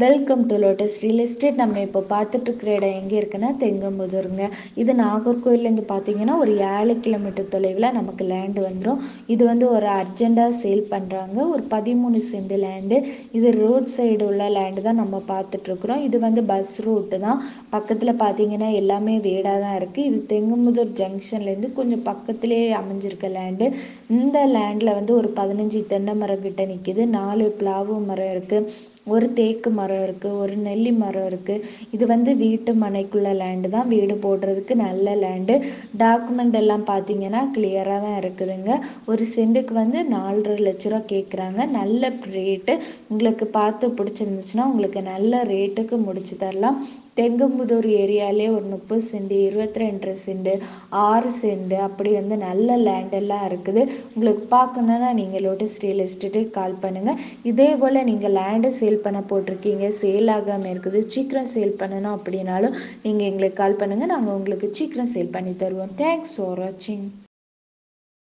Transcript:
Welcome to lotus real estate. நம்ம இப்போ பார்த்துட்டு இருக்கிற இடம் எங்கே இருக்குன்னா தெங்கம்புதூருங்க. இது நாகர்கோவிலேருந்து பார்த்தீங்கன்னா ஒரு 7 கிலோமீட்டர் தொலைவில் நமக்கு லேண்டு வந்துடும். இது வந்து ஒரு அர்ஜெண்டாக சேல் பண்ணுறாங்க. ஒரு 13 சென்ட் லேண்டு. இது ரோட் சைடு உள்ள லேண்டு தான் நம்ம பார்த்துட்ருக்குறோம். இது வந்து பஸ் ரூட்டு தான். பக்கத்தில் பார்த்தீங்கன்னா எல்லாமே வீடாக தான் இருக்குது. இது தெங்கம்புதூர் ஜங்ஷன்லேருந்து கொஞ்சம் பக்கத்துலேயே அமைஞ்சிருக்க லேண்டு. இந்த லேண்டில் வந்து ஒரு 15 தென்னை மரம் கிட்ட நிற்கிது. 4 பிளாவு மரம் இருக்குது. ஒரு தேக்கு மரம் இருக்குது. ஒரு நெல்லி மரம் இருக்குது. இது வந்து வீட்டு மனைக்குள்ள லேண்டு தான். வீடு போடுறதுக்கு நல்ல லேண்டு. டாக்குமெண்ட் எல்லாம் பார்த்தீங்கன்னா கிளியராக தான் இருக்குதுங்க. ஒரு சென்ட்டுக்கு வந்து 4.5 லட்ச ரூபா கேட்குறாங்க. நல்ல ரேட்டு. உங்களுக்கு பார்த்து பிடிச்சிருந்துச்சுன்னா உங்களுக்கு நல்ல ரேட்டுக்கு முடிச்சு தரலாம். தெங்கம்புதூர் ஏரியாலே ஒரு 30 சென்ட், 22 சென்ட், 6 சென்ட் அப்படி வந்து நல்ல லேண்டெல்லாம் இருக்குது. உங்களுக்கு பார்க்கணுன்னா நீங்கள் லோட்டஸ் ரியல் எஸ்டேட்டுக்கு கால் பண்ணுங்கள். இதே போல் நீங்கள் லேண்டை சேல் பண்ண போட்டிருக்கீங்க, சேல் ஆகாமல் இருக்குது, சீக்கிரம் சேல் பண்ணணும் அப்படின்னாலும் நீங்கள் எங்களுக்கு கால் பண்ணுங்கள். நாங்கள் உங்களுக்கு சீக்கிரம் சேல் பண்ணி தருவோம். தேங்க்ஸ் ஃபார் வாட்சிங்.